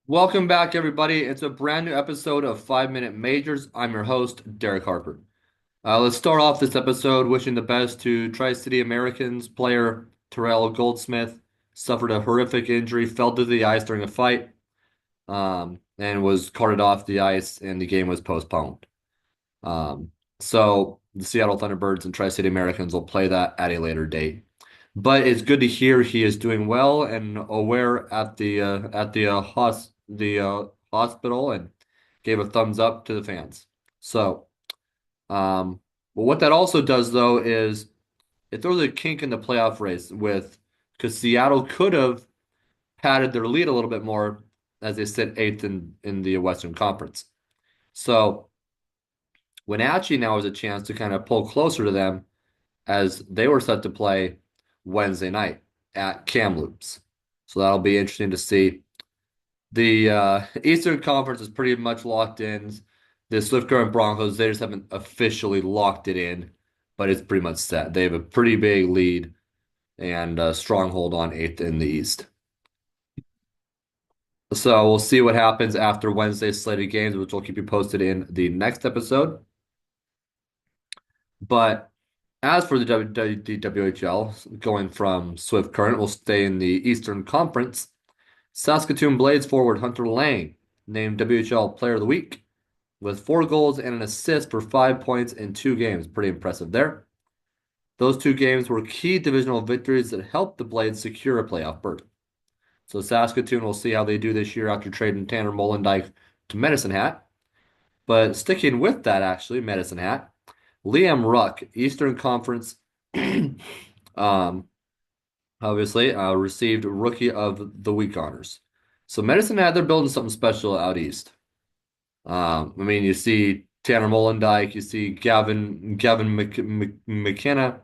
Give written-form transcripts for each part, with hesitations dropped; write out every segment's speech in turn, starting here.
Welcome back, everybody. It's a brand new episode of 5 Minute Majors. I'm your host, Derek Harper. Let's start off this episode wishing the best to Tri-City Americans player Terrell Goldsmith. Suffered a horrific injury, fell to the ice during a fight, and was carted off the ice, and the game was postponed. So the Seattle Thunderbirds and Tri-City Americans will play that at a later date. But it's good to hear he is doing well and aware at the hospital and gave a thumbs up to the fans. So, well, what that also does though is it throws a kink in the playoff race with because Seattle could have padded their lead a little bit more as they sit eighth in the Western Conference. So Wenatchee now has a chance to kind of pull closer to them as they were set to play Wednesday night at Kamloops. So that'll be interesting to see. The Eastern Conference is pretty much locked in. The Swift Current Broncos, they just haven't officially locked it in, but it's pretty much set. They have a pretty big lead and a stronghold on eighth in the East. So we'll see what happens after Wednesday's slated games, which we'll keep you posted in the next episode. But as for the WHL, going from Swift Current, we'll stay in the Eastern Conference. Saskatoon Blades forward Hunter Lang named WHL Player of the Week with 4 goals and an assist for 5 points in 2 games. Pretty impressive there. Those 2 games were key divisional victories that helped the Blades secure a playoff berth. So Saskatoon will see how they do this year after trading Tanner Molendyk to Medicine Hat. But sticking with that, actually, Medicine Hat, Liam Ruck, Eastern Conference, um, obviously, received Rookie of the Week honors. So Medicine Hat, they're building something special out east. I mean, you see Tanner Molendyk, you see Gavin McKenna,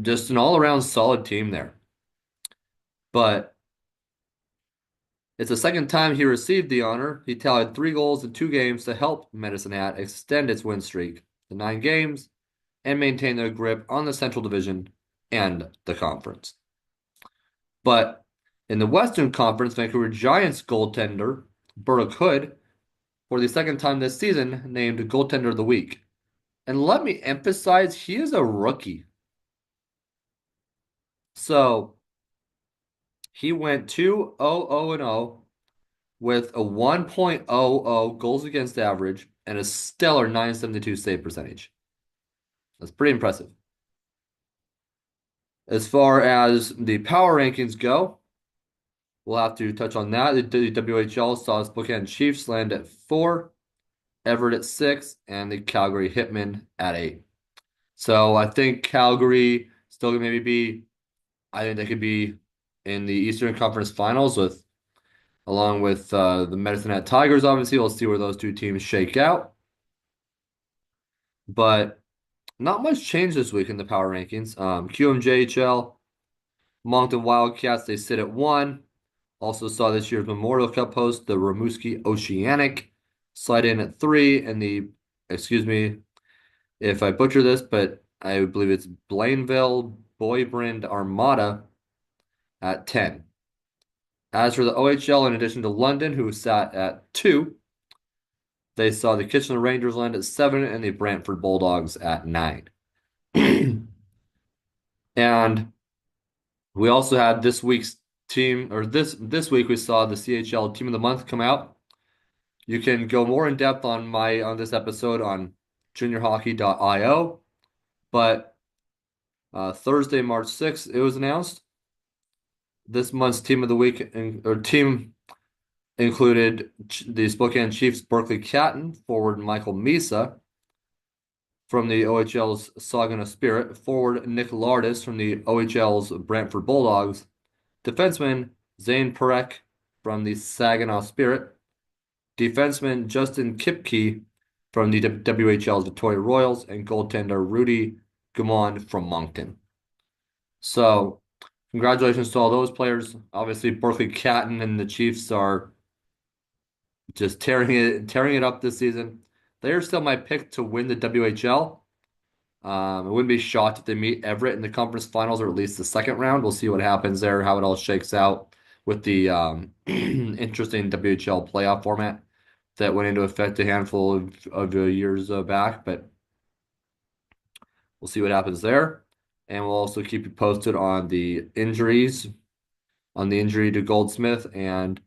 just an all-around solid team there. But it's the second time he received the honor. He tallied 3 goals in 2 games to help Medicine Hat extend its win streak to 9 games and maintain their grip on the Central Division and the conference. But in the Western Conference, Vancouver Giants goaltender Burke Hood, for the second time this season, named Goaltender of the Week. And let me emphasize, he is a rookie. So he went 2-0-0-0 with a 1.00 goals against average and a stellar 972 save percentage. That's pretty impressive. As far as the power rankings go, we'll have to touch on that. The WHL saw Spokane Chiefs land at 4, Everett at 6, and the Calgary Hitmen at 8. So I think Calgary still gonna maybe be, I think they could be in the Eastern Conference Finals with, along with the Medicine Hat Tigers. Obviously, we'll see where those 2 teams shake out. But not much change this week in the power rankings. QMJHL, Moncton Wildcats, they sit at 1. Also saw this year's Memorial Cup host, the Rimouski Oceanic, slide in at 3, and excuse me if I butcher this, but I believe it's Blainville Boybrand Armada at 10. As for the OHL, in addition to London, who sat at 2, they saw the Kitchener Rangers land at 7 and the Brantford Bulldogs at 9. And we also had this week's team, or this week we saw the CHL Team of the Month come out. You can go more in depth on this episode on juniorhockey.io, but Thursday, March 6th, it was announced. This month's Team of the Week or team included the Spokane Chiefs Berkeley Catton forward Michael Misa from the OHL's Saginaw Spirit, forward Nick Lardis from the OHL's Brantford Bulldogs, defenseman Zane Perek from the Saginaw Spirit, defenseman Justin Kipke from the WHL's Victoria Royals, and goaltender Rudy Gumond from Moncton. So, congratulations to all those players. Obviously, Berkeley Catton and the Chiefs are just tearing it up this season. They are still my pick to win the WHL. I wouldn't be shocked if they meet Everett in the conference finals or at least the second round. We'll see what happens there, how it all shakes out. with the interesting WHL playoff format that went into effect a handful of years back. But we'll see what happens there. And we'll also keep you posted on the injuries, on the injury to Goldsmith, and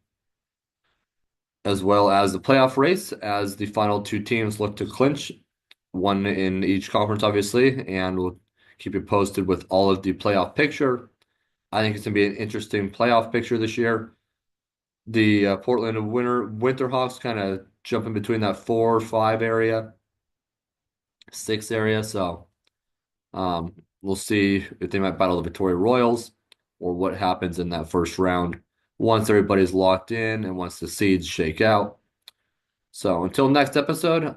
as well as the playoff race as the final two teams look to clinch one in each conference, obviously. And we'll keep you posted with all of the playoff picture. I think it's going to be an interesting playoff picture this year. The Portland Winterhawks kind of jumping between that 4 or 5 area, 6 area. So we'll see if they might battle the Victoria Royals or what happens in that first round once everybody's locked in and once the seeds shake out. So until next episode, I'm